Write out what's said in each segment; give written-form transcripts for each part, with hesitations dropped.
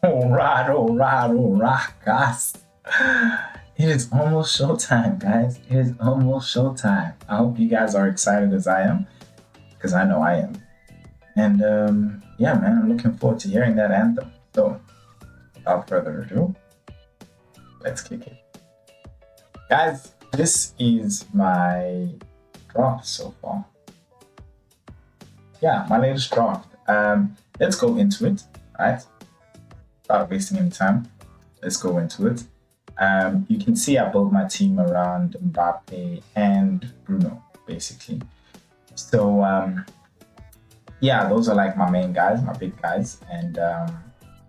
All right, guys. It is almost showtime, guys. It is almost showtime. I hope you guys are excited as I am, because I know I am. And yeah, man, I'm looking forward to hearing that anthem. So, without further ado, let's kick it. Guys, this is my draft so far. Yeah, my latest draft. Let's go into it, right? Without wasting any time, let's go into it. You can see I built my team around Mbappe and Bruno, basically. So, yeah, those are like my main guys, my big guys, and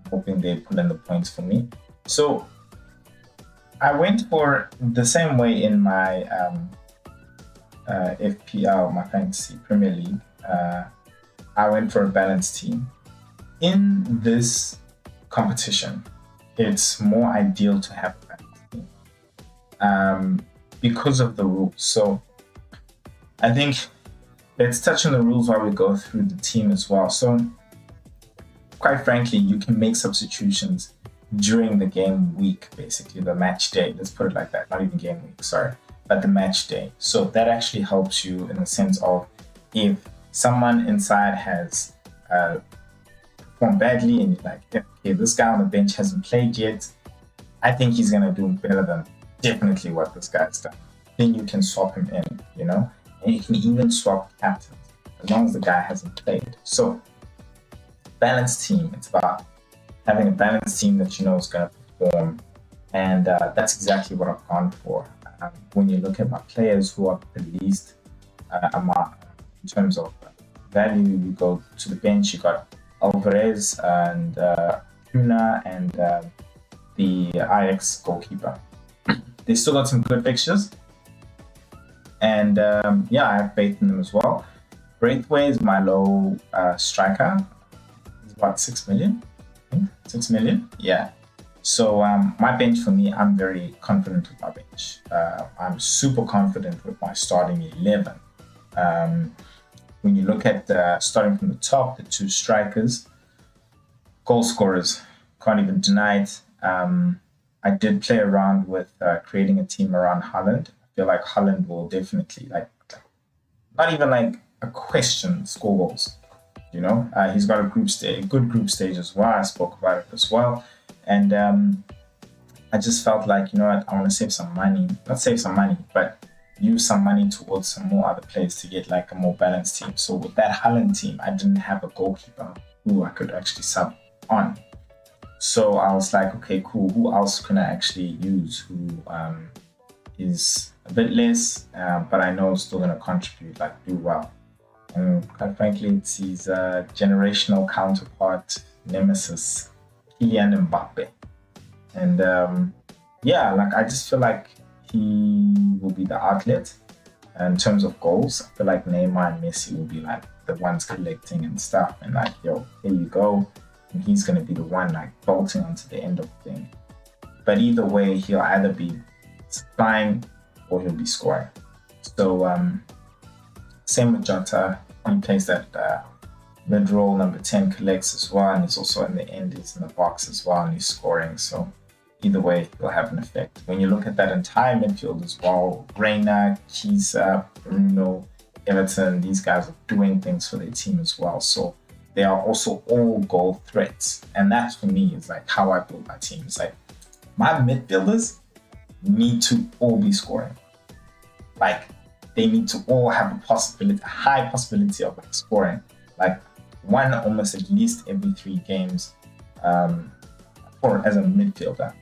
hoping they put in the points for me. So, I went for the same way in my FPL, my Fantasy Premier League. I went for a balanced team. In this competition, it's more ideal to have a balanced team because of the rules. So I think let's touch on the rules while we go through the team as well. So quite frankly, you can make substitutions during the game week, basically the match day. Let's put it like that. Not even game week, sorry, but the match day. So that actually helps you in the sense of if someone inside has performed badly and you're like, okay, this guy on the bench hasn't played yet, I think he's going to do better than definitely what this guy's done. Then you can swap him in, you know, and you can even swap captains as long as the guy hasn't played. So balanced team, it's about having a balanced team that you know is going to perform, and that's exactly what I've gone for. When you look at my players who are the least amount in terms of value, you go to the bench, you got Alvarez and Cunha and the Ajax goalkeeper. They still got some good fixtures, and yeah, I have faith in them as well. Braithwaite is my low striker. He's about 6 million. 6 million, yeah. So my bench, for me, I'm very confident with my bench. I'm super confident with my starting 11. When you look at starting from the top, the two strikers, goal scorers, can't even deny it. I did play around with creating a team around Haaland. I feel like Haaland will definitely, like, not even like a question, score goals. You know, he's got a good group stage as well. I spoke about it as well. And I just felt like, you know what, I want to save some money. Not save some money, but use some money towards some more other players to get like a more balanced team. So with that Haaland team, I didn't have a goalkeeper who I could actually sub on. So I was like, okay, cool. Who else can I actually use who is a bit less, but I know is still going to contribute, like do well. And quite frankly, it's his generational counterpart, nemesis, Kylian Mbappe. And yeah, like I just feel like he will be the outlet. And in terms of goals, I feel like Neymar and Messi will be like the ones collecting and stuff. And like, yo, here you go. And he's going to be the one like bolting onto the end of the thing. But either way, he'll either be supplying or he'll be scoring. So same with Jota. He plays that mid role, number 10 collects as well. And he's also in the end, he's in the box as well and he's scoring. So either way, it'll have an effect. When you look at that entire midfield as well, Reina, Chiesa, Bruno, Everton, these guys are doing things for their team as well. So they are also all goal threats. And that for me is like how I build my team. It's like my midfielders need to all be scoring. Like they need to all have a high possibility of like scoring. Like one almost at least every 3 games or as a midfielder.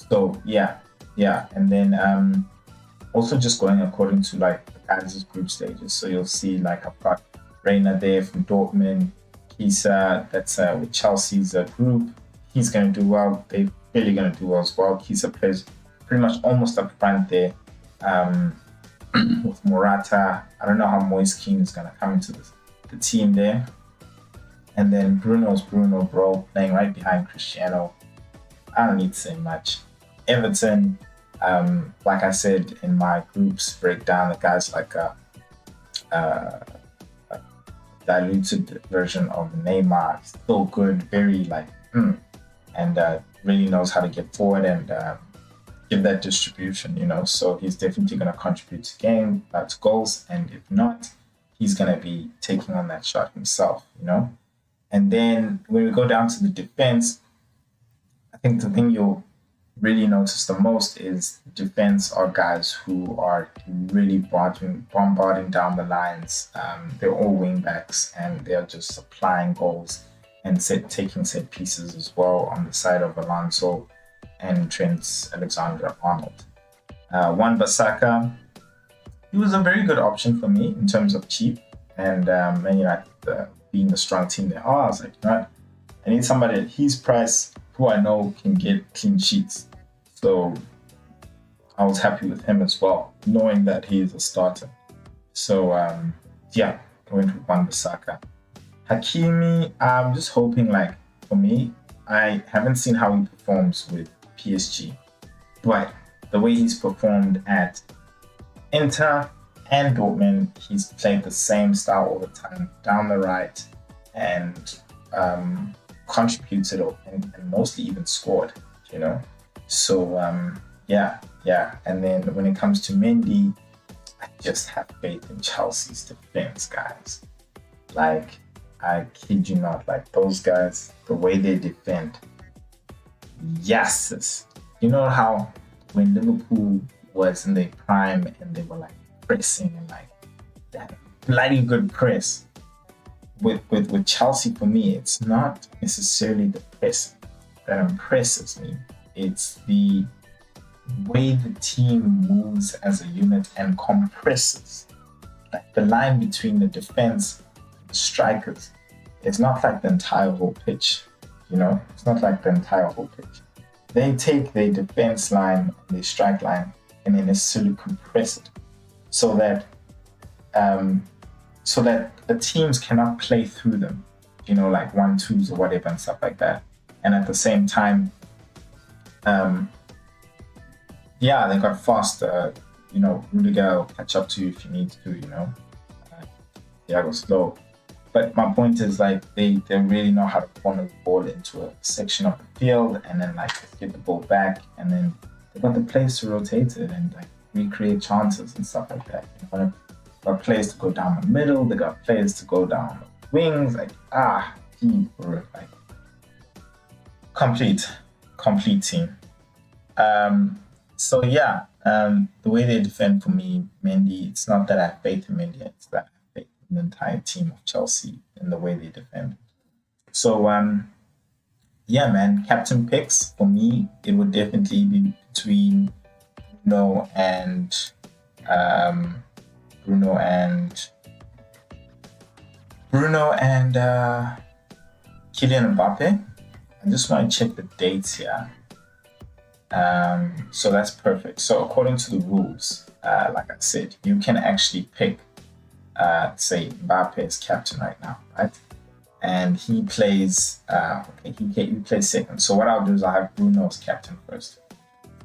So yeah. And then also just going according to like the guys' group stages. So you'll see like I've got Reina there from Dortmund, Chiesa, that's with Chelsea's group. He's going to do well. They're really going to do well as well. Chiesa plays pretty much almost up front there with Morata. I don't know how Moise Kean is going to come into the team there. And then Bruno's Bruno, bro, playing right behind Cristiano. I don't need to say much. Everton, like I said in my groups breakdown, the guys like a diluted version of Neymar, still good, very like and really knows how to get forward and give that distribution, So he's definitely going to contribute to to goals. And if not, he's going to be taking on that shot himself. And then when we go down to the defense, I think the thing you'll really notice the most is defense are guys who are really bombarding down the lines. They're all wing backs and they're just supplying goals and taking set pieces as well on the side of Alonso and Trent Alexander-Arnold. Wan-Bissaka, he was a very good option for me in terms of cheap and being the strong team they are. I was like, I need somebody at his price who I know can get clean sheets. So I was happy with him as well, knowing that he is a starter. So I went with Wan-Bissaka. Hakimi, I'm just hoping, for me, I haven't seen how he performs with PSG, but the way he's performed at Inter and Dortmund, he's played the same style all the time, down the right, and contributed and mostly even scored, So and then when it comes to Mendy, I just have faith in Chelsea's defense, guys. I kid you not, those guys, the way they defend. Yes, you know how when Liverpool was in their prime and they were pressing and that bloody good press. With Chelsea, for me, it's not necessarily the press that impresses me. It's the way the team moves as a unit and compresses. The line between the defense and the strikers. It's not like the entire whole pitch. It's not like the entire whole pitch. They take their defense line and their strike line and they necessarily compress it so that the teams cannot play through them, 1-2s or whatever and stuff like that. And at the same time, they got faster. Rudiger will catch up to you if you need to. Thiago slow. But my point is they really know how to corner the ball into a section of the field and then get the ball back, and then they got the players to rotate it and recreate chances and stuff like that. They got players to go down the middle, they got players to go down the wings, complete team. The way they defend for me, Mendy, it's not that I have faith in Mendy, it's that I have faith in the entire team of Chelsea in the way they defend. So, captain picks for me, it would definitely be between Bruno and Kylian Mbappe. I just want to check the dates here. So that's perfect. So according to the rules, like I said, you can actually pick, say Mbappe as captain right now, right? And he plays, he plays second. So what I'll do is I'll have Bruno as captain first.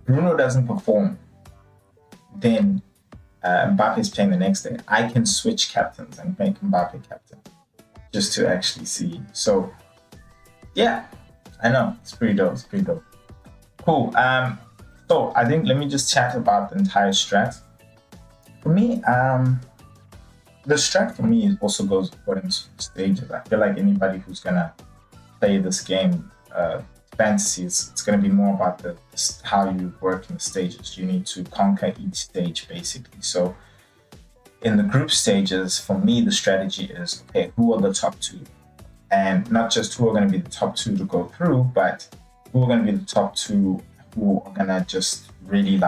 Bruno doesn't perform, then Mbappe is playing the next day. I can switch captains and make Mbappe captain just to actually see. So yeah, I know it's pretty dope. Cool. So I think let me just chat about the entire strat. For me, the strat for me also goes according to stages. I feel like anybody who's gonna play this game, fantasy, it's gonna be more about how you work in the stages. You need to conquer each stage basically. So in the group stages, for me, the strategy is, okay, who are the top two? And not just who are going to be the top two to go through, but who are going to be the top two who are going to just really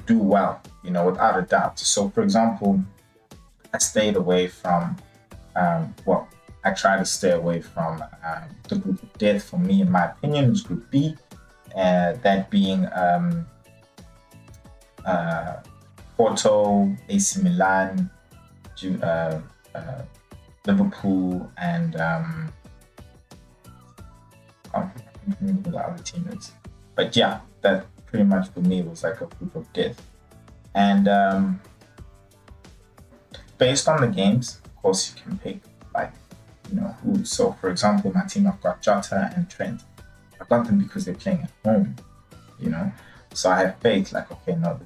do well, without a doubt. So for example, I stayed away from, I try to stay away from the group of death. For me, in my opinion, is Group B, that being Porto, AC Milan, Liverpool, and I can't remember who the other team is. But yeah, that pretty much for me was like a group of death. And based on the games, of course, you can pick who. So for example, my team, I've got Jota and Trent. got them because they're playing at home, you know. So I have faith, like, okay, no,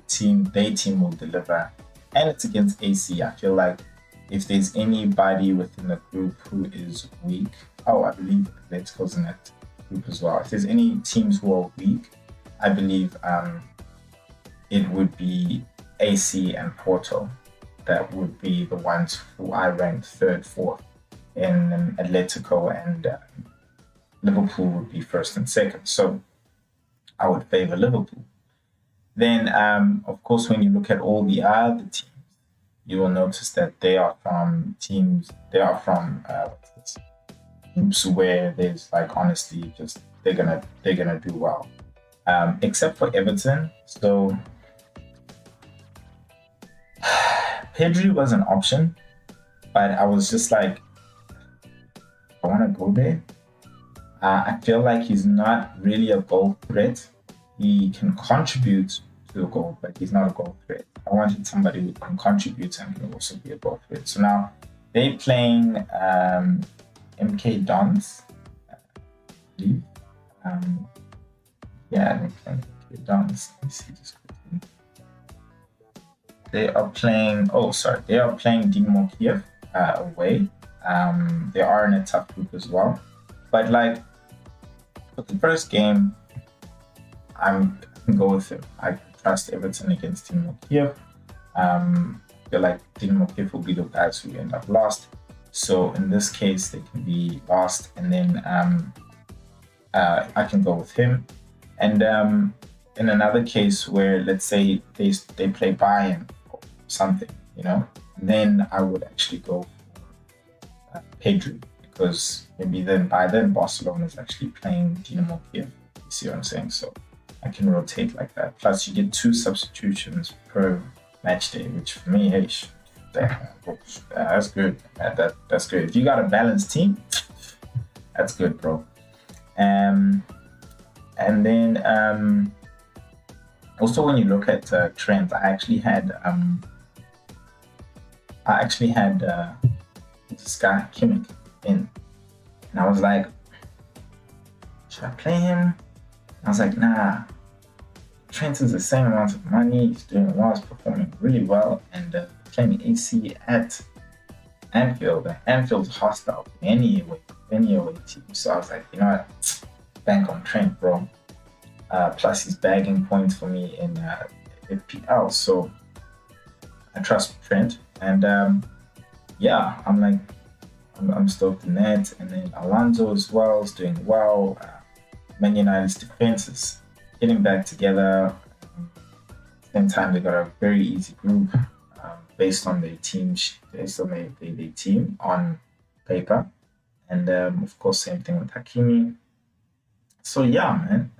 their team will deliver, and it's against AC. I feel like if there's anybody within the group who is weak, I believe Atletico's in that group as well. If there's any teams who are weak, I believe it would be AC and Porto that would be the ones who I ranked third, fourth, and Atletico and Liverpool would be first and second. So I would favor Liverpool. Then, of course, when you look at all the other teams, you will notice that they are from groups where there's like honestly just they're gonna do well, except for Everton. So Pedri was an option, but I was just like, I want to go there. I feel like he's not really a goal threat. He can contribute to a goal, but he's not a goal threat. I wanted somebody who can contribute and can also be a goal threat. So now they're playing MK Dons, I believe. Yeah, they're playing MK Dons. Let me see this quickly. They are playing Dynamo Kiev away. They are in a tough group as well. But like for the first game, I can go with it. I trust Everton against Dynamo Kiev. I feel like Dynamo Kiev will be the guys who end up lost. So in this case, they can be lost, and then I can go with him. And in another case where let's say they play Bayern or something, then I would actually go for Pedri, because maybe by then Barcelona is actually playing Dynamo Kiev. You see what I'm saying? So I can rotate like that. Plus, you get 2 substitutions per match day, which for me, hey, that's good. That's good. If you got a balanced team, that's good, bro. And then also when you look at trends, I actually had this guy Kimmich in, and I was like, should I play him? I was like, nah. Trent is the same amount of money. He's doing well. He's performing really well, and playing AC at Anfield. Anfield's hostile any away team. So I was like, you know what? Bank on Trent, bro. Plus he's bagging points for me in FPL, so I trust Trent. And yeah, I'm stoked in that. And then Alonso as well is doing well. Man United's defense is getting back together. At the same time, they got a very easy group based on their team, their team on paper. And of course, same thing with Hakimi. So yeah, man.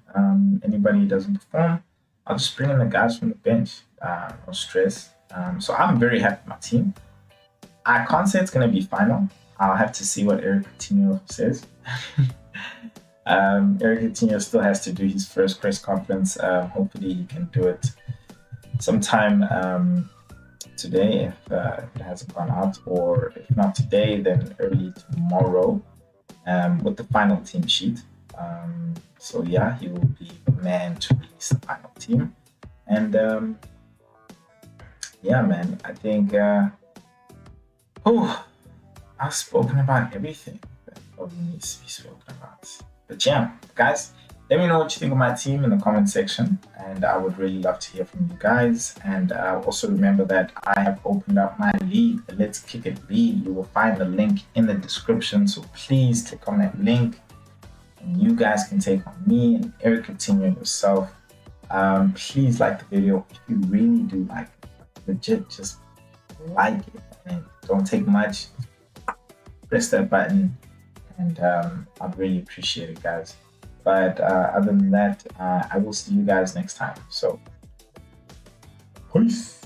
Anybody who doesn't perform, I'll just bring in the guys from the bench. No stress. So I'm very happy with my team. I can't say it's gonna be final. I'll have to see what Eric Coutinho says. Eric Coutinho still has to do his first press conference. Hopefully he can do it sometime today if it hasn't gone out, or if not today, then early tomorrow with the final team sheet. So yeah, he will be the man to release the final team. And yeah, man, I think I've spoken about everything that probably needs to be spoken about. But yeah, guys, let me know what you think of my team in the comment section, and I would really love to hear from you guys. And also remember that I have opened up my league, the Let's Kick It League. You will find the link in the description, so please click on that link, and you guys can take on me and Eric Coutinho yourself. Please like the video if you really do like it. Legit, just like it, and don't take much. Press that button, and I'd really appreciate it, guys. But other than that, I will see you guys next time. So, peace.